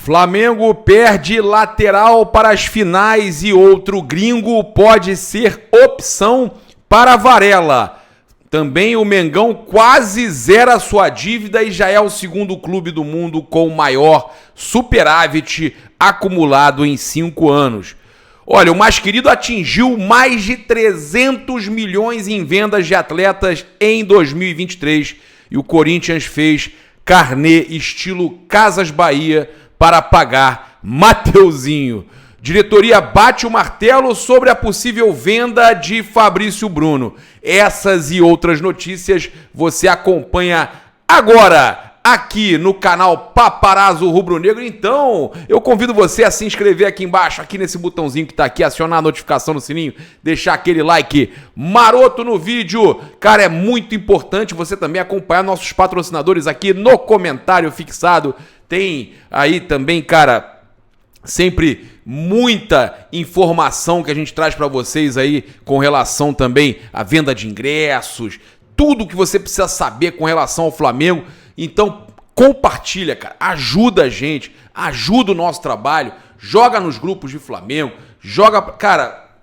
Flamengo perde lateral para as finais e outro gringo pode ser opção para Varela. Também o Mengão quase zera sua dívida e já é o segundo clube do mundo com maior superávit acumulado em 5 anos. Olha, o mais querido atingiu mais de 300 milhões em vendas de atletas em 2023 e o Corinthians fez carnê estilo Casas Bahia para pagar Mateuzinho. Diretoria bate o martelo sobre a possível venda de Fabrício Bruno. Essas e outras notícias você acompanha agora aqui no canal Paparazzo Rubro Negro. Então, eu convido você a se inscrever aqui embaixo, aqui nesse botãozinho que tá aqui, acionar a notificação no sininho, deixar aquele like maroto no vídeo. Cara, é muito importante você também acompanhar nossos patrocinadores aqui no comentário fixado. Tem aí também, cara, sempre muita informação que a gente traz para vocês aí com relação também à venda de ingressos, tudo que você precisa saber com relação ao Flamengo. Então, compartilha, cara, ajuda a gente, ajuda o nosso trabalho, joga nos grupos de Flamengo, joga, cara,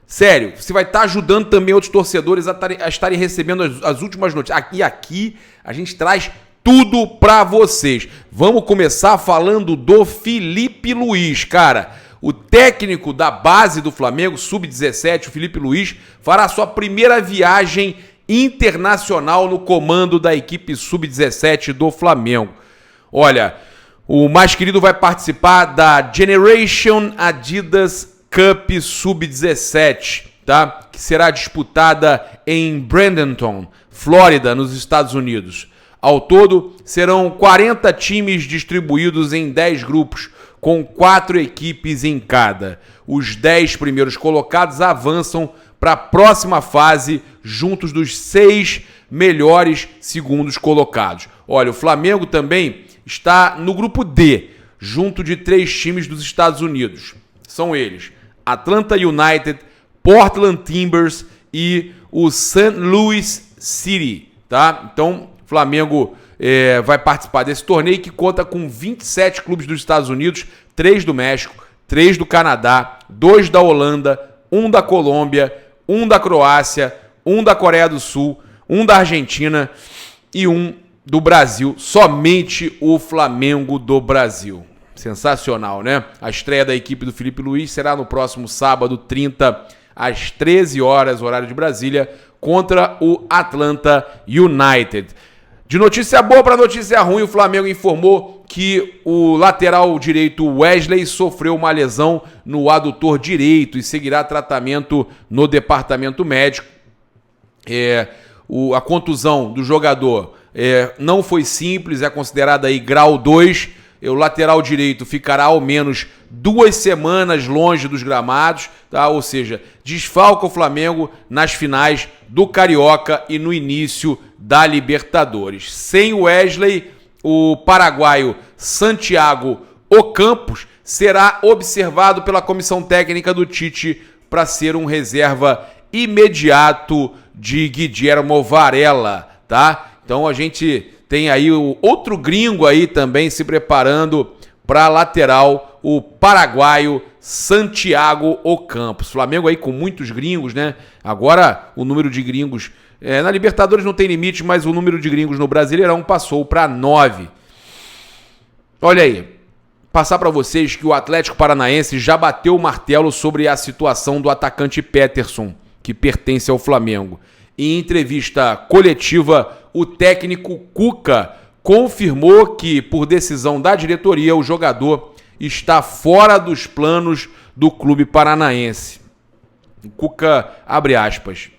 sério, você vai estar ajudando também outros torcedores a estarem recebendo as últimas notícias. Aqui a gente traz tudo pra vocês. Vamos começar falando do Felipe Luiz, cara. O técnico da base do Flamengo, Sub-17, o Felipe Luiz, fará sua primeira viagem internacional no comando da equipe Sub-17 do Flamengo. Olha, o mais querido vai participar da Generation Adidas Cup Sub-17, tá? Que será disputada em Bradenton, Flórida, nos Estados Unidos. Ao todo, serão 40 times distribuídos em 10 grupos, com 4 equipes em cada. Os 10 primeiros colocados avançam para a próxima fase, juntos dos 6 melhores segundos colocados. Olha, o Flamengo também está no grupo D, junto de 3 times dos Estados Unidos. São eles: Atlanta United, Portland Timbers e o St. Louis City, tá? Então, o Flamengo vai participar desse torneio que conta com 27 clubes dos Estados Unidos, 3 do México, 3 do Canadá, 2 da Holanda, 1 da Colômbia, 1 da Croácia, 1 da Coreia do Sul, 1 da Argentina e 1 do Brasil. Somente o Flamengo do Brasil. Sensacional, né? A estreia da equipe do Felipe Luiz será no próximo sábado, 30, às 13 horas, horário de Brasília, contra o Atlanta United. De notícia boa para notícia ruim, o Flamengo informou que o lateral direito Wesley sofreu uma lesão no adutor direito e seguirá tratamento no departamento médico. A contusão do jogador não foi simples, é considerada aí grau 2. O lateral direito ficará ao menos 2 semanas longe dos gramados, tá? Ou seja, desfalca o Flamengo nas finais do Carioca e no início da Libertadores. Sem o Wesley, o paraguaio Santiago Ocampos será observado pela comissão técnica do Tite para ser um reserva imediato de Guillermo Varela, tá? Então a gente tem aí o outro gringo aí também se preparando para lateral, o paraguaio Santiago Ocampos. Flamengo aí com muitos gringos, né? Agora o número de gringos na Libertadores não tem limite, mas o número de gringos no Brasileirão passou para 9. Olha aí, passar para vocês que o Atlético Paranaense já bateu o martelo sobre a situação do atacante Peterson, que pertence ao Flamengo. Em entrevista coletiva, o técnico Cuca confirmou que, por decisão da diretoria, o jogador está fora dos planos do clube paranaense. O Cuca, abre aspas,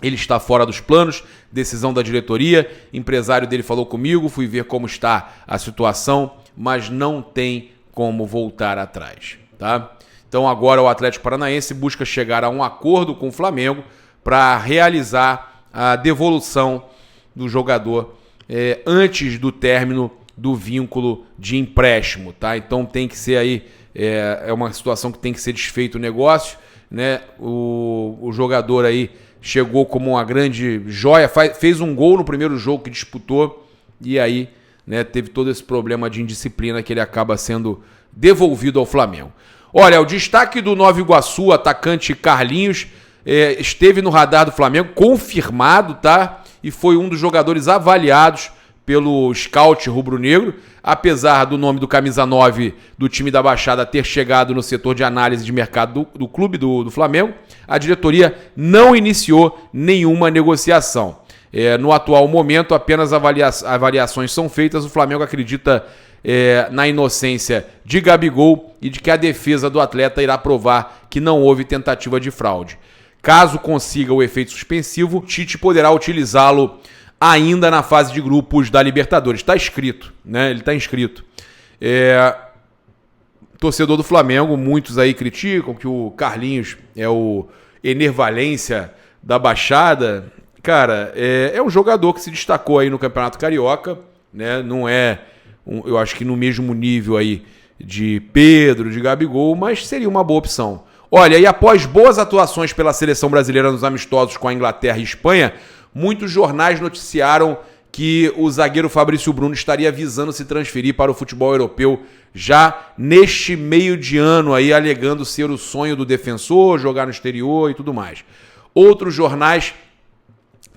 ele está fora dos planos, decisão da diretoria, empresário dele falou comigo, fui ver como está a situação, mas não tem como voltar atrás, tá? Então agora o Atlético Paranaense busca chegar a um acordo com o Flamengo para realizar a devolução do jogador antes do término do vínculo de empréstimo, tá? Então tem que ser aí, é uma situação que tem que ser desfeito o negócio, né? O jogador aí chegou como uma grande joia, fez um gol no primeiro jogo que disputou e aí né, teve todo esse problema de indisciplina que ele acaba sendo devolvido ao Flamengo. Olha, o destaque do Nova Iguaçu, atacante Carlinhos, esteve no radar do Flamengo, confirmado, tá? E foi um dos jogadores avaliados pelo scout rubro-negro, apesar do nome do camisa 9 do time da Baixada ter chegado no setor de análise de mercado do clube do Flamengo, a diretoria não iniciou nenhuma negociação. No atual momento, apenas avaliações são feitas. O Flamengo acredita na inocência de Gabigol e de que a defesa do atleta irá provar que não houve tentativa de fraude. Caso consiga o efeito suspensivo, Tite poderá utilizá-lo ainda na fase de grupos da Libertadores. Está escrito, né? Ele está inscrito. Torcedor do Flamengo, muitos aí criticam que o Carlinhos é o Enervalência da Baixada. Cara, é um jogador que se destacou aí no Campeonato Carioca, né? Não é, eu acho que no mesmo nível aí de Pedro, de Gabigol, mas seria uma boa opção. Olha, e após boas atuações pela seleção brasileira nos amistosos com a Inglaterra e Espanha, muitos jornais noticiaram que o zagueiro Fabrício Bruno estaria visando se transferir para o futebol europeu já neste meio de ano, aí alegando ser o sonho do defensor, jogar no exterior e tudo mais. Outros jornais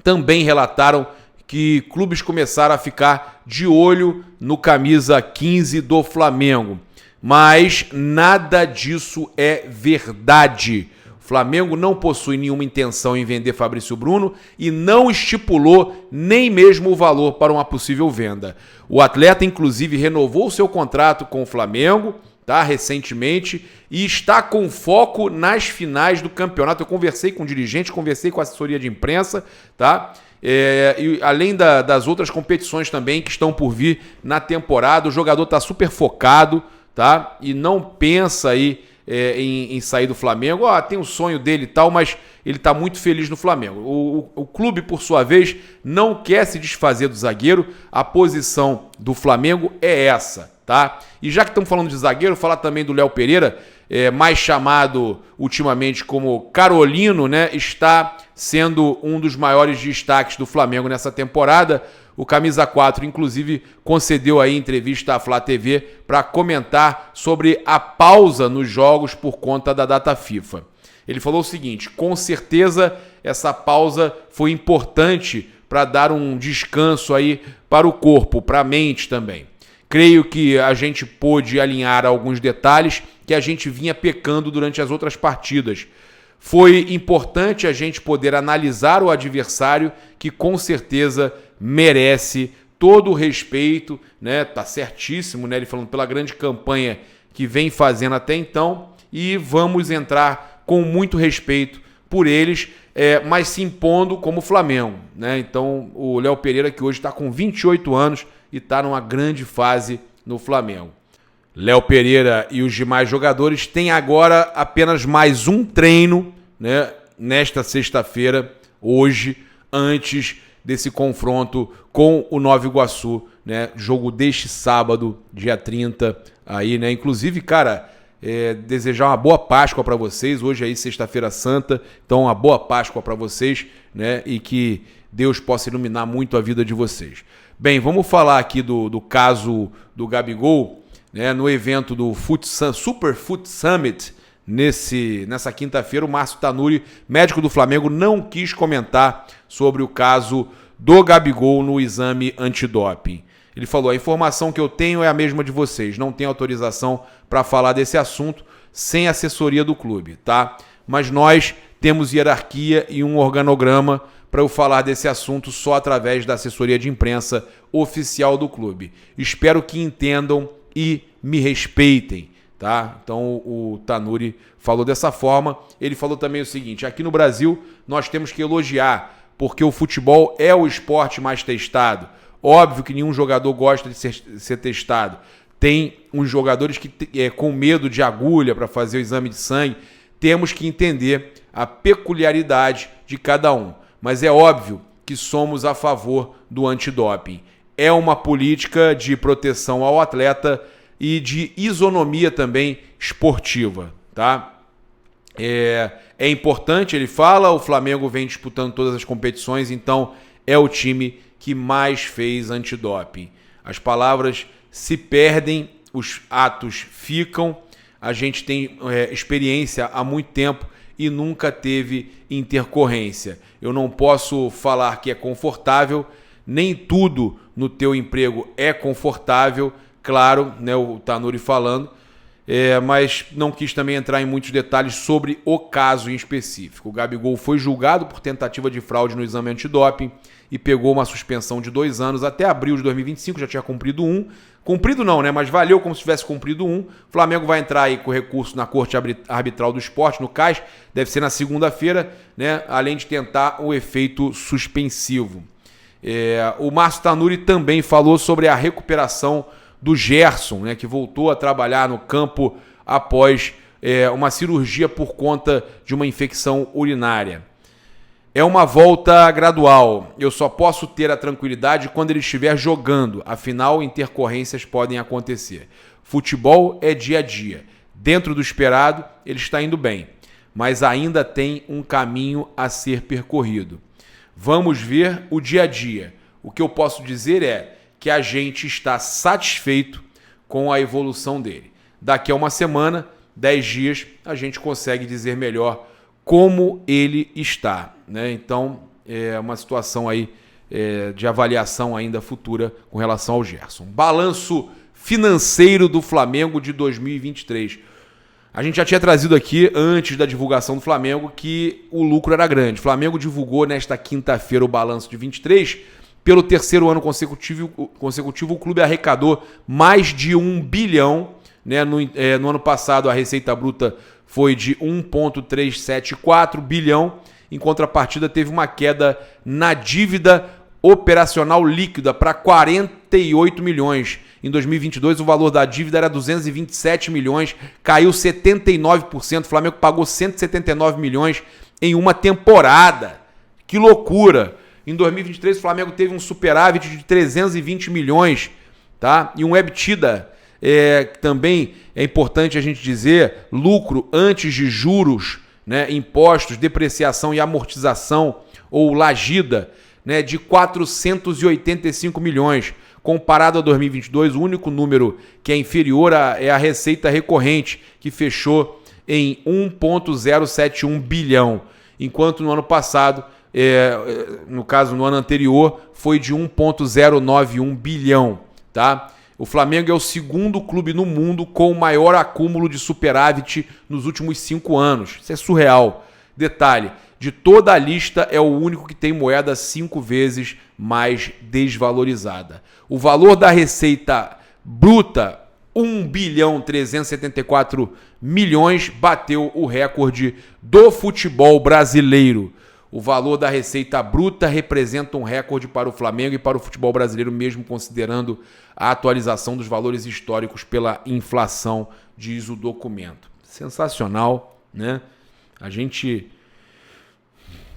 também relataram que clubes começaram a ficar de olho no camisa 15 do Flamengo. Mas nada disso é verdade. O Flamengo não possui nenhuma intenção em vender Fabrício Bruno e não estipulou nem mesmo o valor para uma possível venda. O atleta, inclusive, renovou seu contrato com o Flamengo, tá, recentemente, e está com foco nas finais do campeonato. Eu conversei com o dirigente, conversei com a assessoria de imprensa, tá? E além das outras competições também que estão por vir na temporada, o jogador está super focado, tá? E não pensa aí em sair do Flamengo. Tem o sonho dele e tal, mas ele está muito feliz no Flamengo. O clube, por sua vez, não quer se desfazer do zagueiro. A posição do Flamengo é essa, tá? E já que estamos falando de zagueiro, falar também do Léo Pereira, mais chamado ultimamente como Carolino, né? Está sendo um dos maiores destaques do Flamengo nessa temporada. O camisa 4, inclusive, concedeu aí entrevista à Flá TV para comentar sobre a pausa nos jogos por conta da data FIFA. Ele falou o seguinte: com certeza essa pausa foi importante para dar um descanso aí para o corpo, para a mente também. Creio que a gente pôde alinhar alguns detalhes que a gente vinha pecando durante as outras partidas. Foi importante a gente poder analisar o adversário, que com certeza merece todo o respeito, né? Tá certíssimo, né? Ele falando pela grande campanha que vem fazendo até então, e vamos entrar com muito respeito por eles, mas se impondo como Flamengo, né? Então o Léo Pereira, que hoje está com 28 anos e está numa grande fase no Flamengo. Léo Pereira e os demais jogadores têm agora apenas mais um treino, né, nesta sexta-feira, hoje, antes desse confronto com o Nova Iguaçu, né, jogo deste sábado, dia 30, aí, né, inclusive, cara, desejar uma boa Páscoa para vocês, hoje aí sexta-feira santa, então uma boa Páscoa para vocês, né, e que Deus possa iluminar muito a vida de vocês. Bem, vamos falar aqui do caso do Gabigol, né, no evento do Super Foot Summit, nessa quinta-feira, o Márcio Tanuri, médico do Flamengo, não quis comentar sobre o caso do Gabigol no exame antidoping. Ele falou: a informação que eu tenho é a mesma de vocês, não tenho autorização para falar desse assunto sem assessoria do clube, tá? Mas nós temos hierarquia e um organograma para eu falar desse assunto só através da assessoria de imprensa oficial do clube. Espero que entendam e me respeitem, tá? Então o Tanuri falou dessa forma. Ele falou também o seguinte: aqui no Brasil nós temos que elogiar, porque o futebol é o esporte mais testado. Óbvio que nenhum jogador gosta de ser testado. Tem uns jogadores que com medo de agulha para fazer o exame de sangue. Temos que entender a peculiaridade de cada um. Mas é óbvio que somos a favor do antidoping. É uma política de proteção ao atleta e de isonomia também esportiva, tá? É importante, ele fala, o Flamengo vem disputando todas as competições, então é o time que mais fez antidoping. As palavras se perdem, os atos ficam. A gente tem experiência há muito tempo e nunca teve intercorrência. Eu não posso falar que é confortável, nem tudo no teu emprego é confortável, claro, né, o Tanuri falando, mas não quis também entrar em muitos detalhes sobre o caso em específico. O Gabigol foi julgado por tentativa de fraude no exame antidoping e pegou uma suspensão de 2 anos até abril de 2025, já tinha cumprido um. Cumprido não, né? Mas valeu como se tivesse cumprido um. O Flamengo vai entrar aí com recurso na Corte Arbitral do Esporte, no CAS, deve ser na segunda-feira, né? Além de tentar o efeito suspensivo. O Márcio Tanuri também falou sobre a recuperação do Gerson, né? Que voltou a trabalhar no campo após uma cirurgia por conta de uma infecção urinária. É uma volta gradual. Eu só posso ter a tranquilidade quando ele estiver jogando. Afinal, intercorrências podem acontecer. Futebol é dia a dia. Dentro do esperado, ele está indo bem. Mas ainda tem um caminho a ser percorrido. Vamos ver o dia a dia. O que eu posso dizer é que a gente está satisfeito com a evolução dele. Daqui a uma semana, 10 dias, a gente consegue dizer melhor como ele está, né? Então, é uma situação aí de avaliação ainda futura com relação ao Gerson. Balanço financeiro do Flamengo de 2023. A gente já tinha trazido aqui, antes da divulgação do Flamengo, que o lucro era grande. O Flamengo divulgou nesta quinta-feira o balanço de 23. Pelo terceiro ano consecutivo, o clube arrecadou mais de 1 bilhão. Né? No ano passado, a receita bruta foi de 1,374 bilhão. Em contrapartida, teve uma queda na dívida operacional líquida para 48 milhões. Em 2022, o valor da dívida era 227 milhões, caiu 79%. O Flamengo pagou 179 milhões em uma temporada. Que loucura! Em 2023, o Flamengo teve um superávit de 320 milhões, tá? E um EBITDA. Também é importante a gente dizer, lucro antes de juros, né, impostos, depreciação e amortização, ou lagida, né, de 485 milhões. Comparado a 2022, o único número que é inferior é a receita recorrente, que fechou em 1,071 bilhão, enquanto no ano passado, no caso no ano anterior, foi de 1,091 bilhão, tá? O Flamengo é o segundo clube no mundo com o maior acúmulo de superávit nos últimos 5 anos. Isso é surreal. Detalhe, de toda a lista é o único que tem moeda 5 vezes mais desvalorizada. O valor da receita bruta, 1 bilhão 374 milhões, bateu o recorde do futebol brasileiro. O valor da receita bruta representa um recorde para o Flamengo e para o futebol brasileiro, mesmo considerando a atualização dos valores históricos pela inflação, diz o documento. Sensacional, né? A gente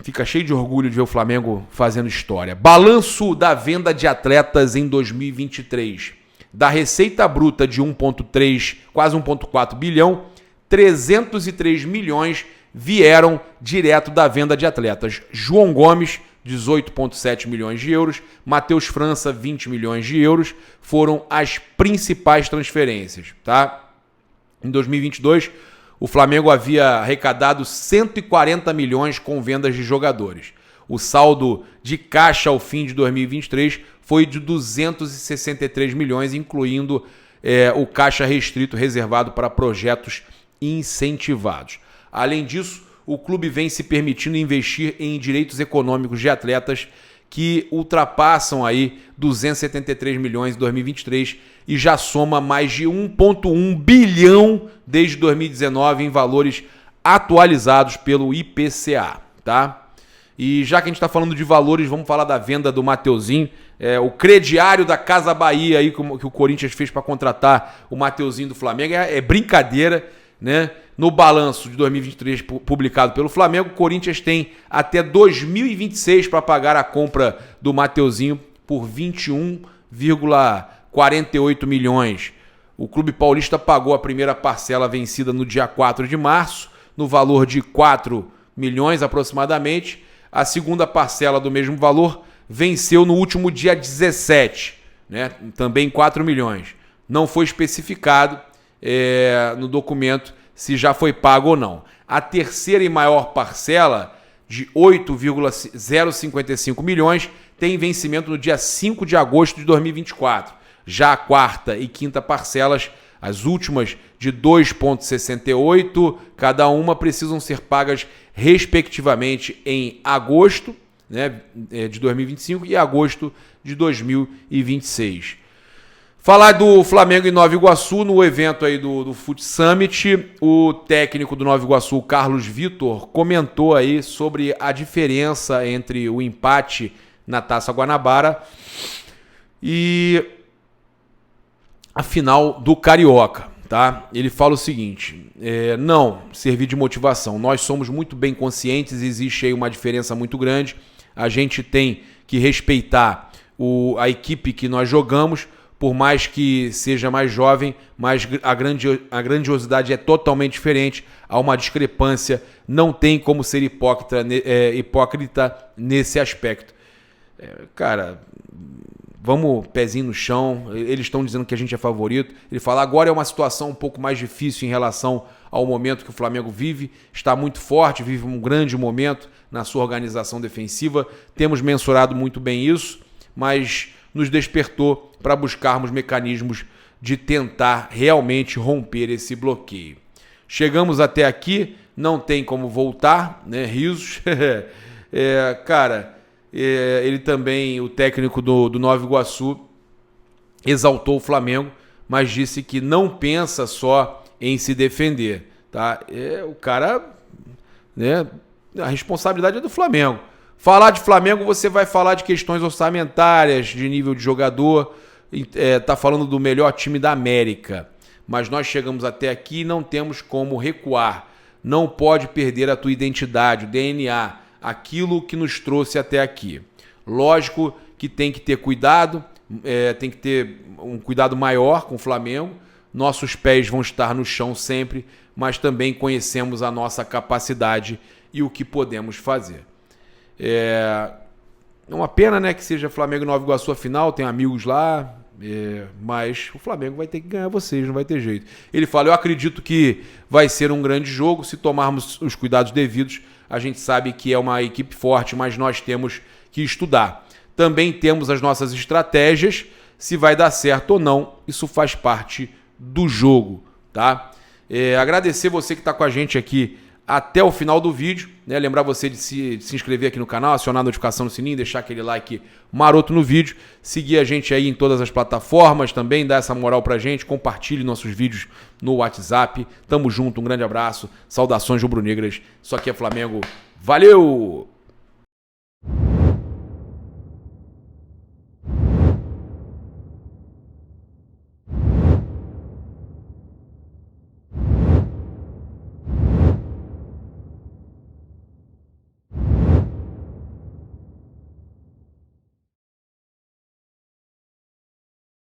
fica cheio de orgulho de ver o Flamengo fazendo história. Balanço da venda de atletas em 2023. Da receita bruta de 1,3, quase 1,4 bilhão, 303 milhões vieram direto da venda de atletas. João Gomes, 18,7 milhões de euros. Matheus França, 20 milhões de euros. Foram as principais transferências, tá? Em 2022, o Flamengo havia arrecadado 140 milhões com vendas de jogadores. O saldo de caixa ao fim de 2023 foi de 263 milhões, incluindo o caixa restrito reservado para projetos incentivados. Além disso, o clube vem se permitindo investir em direitos econômicos de atletas que ultrapassam aí 273 milhões em 2023 e já soma mais de 1,1 bilhão desde 2019 em valores atualizados pelo IPCA, tá? E já que a gente está falando de valores, vamos falar da venda do Mateuzinho, o crediário da Casa Bahia aí que o Corinthians fez para contratar o Mateuzinho do Flamengo, é brincadeira, né? No balanço de 2023 publicado pelo Flamengo, o Corinthians tem até 2026 para pagar a compra do Mateuzinho por 21,48 milhões. O Clube Paulista pagou a primeira parcela vencida no dia 4 de março, no valor de 4 milhões aproximadamente. A segunda parcela do mesmo valor venceu no último dia 17. né? Também 4 milhões. Não foi especificado no documento se já foi pago ou não. A terceira e maior parcela, de 8,055 milhões, tem vencimento no dia 5 de agosto de 2024. Já a quarta e quinta parcelas, as últimas de 2,68 cada uma, precisam ser pagas respectivamente em agosto, né, de 2025 e agosto de 2026. Falar do Flamengo em Nova Iguaçu, no evento aí do Foot Summit, o técnico do Nova Iguaçu, Carlos Vitor, comentou aí sobre a diferença entre o empate na Taça Guanabara e a final do Carioca, tá? Ele fala o seguinte, não servir de motivação, nós somos muito bem conscientes, existe aí uma diferença muito grande, a gente tem que respeitar a equipe que nós jogamos, por mais que seja mais jovem, mas a grandiosidade é totalmente diferente, há uma discrepância, não tem como ser hipócrita nesse aspecto. Cara, vamos pezinho no chão, eles estão dizendo que a gente é favorito, ele fala, agora é uma situação um pouco mais difícil em relação ao momento que o Flamengo vive, está muito forte, vive um grande momento na sua organização defensiva, temos mensurado muito bem isso, mas nos despertou para buscarmos mecanismos de tentar realmente romper esse bloqueio. Chegamos até aqui, não tem como voltar, né? Risos. Ele também, o técnico do Nova Iguaçu, exaltou o Flamengo, mas disse que não pensa só em se defender, tá? O cara, né? A responsabilidade é do Flamengo. Falar de Flamengo, você vai falar de questões orçamentárias, de nível de jogador, tá falando do melhor time da América. Mas nós chegamos até aqui e não temos como recuar. Não pode perder a tua identidade, o DNA, aquilo que nos trouxe até aqui. Lógico que tem que ter cuidado, tem que ter um cuidado maior com o Flamengo. Nossos pés vão estar no chão sempre, mas também conhecemos a nossa capacidade e o que podemos fazer. É uma pena, né, que seja Flamengo e Nova Iguaçu a final, tem amigos lá, mas o Flamengo vai ter que ganhar vocês, não vai ter jeito. Ele fala, eu acredito que vai ser um grande jogo, se tomarmos os cuidados devidos, a gente sabe que é uma equipe forte, mas nós temos que estudar. Também temos as nossas estratégias, se vai dar certo ou não, isso faz parte do jogo, tá? Agradecer você que está com a gente aqui até o final do vídeo, né? Lembrar você de se inscrever aqui no canal, acionar a notificação no sininho, deixar aquele like maroto no vídeo, seguir a gente aí em todas as plataformas também, dar essa moral pra gente, compartilhe nossos vídeos no WhatsApp. Tamo junto, um grande abraço, saudações rubro-negras, isso aqui é Flamengo, valeu!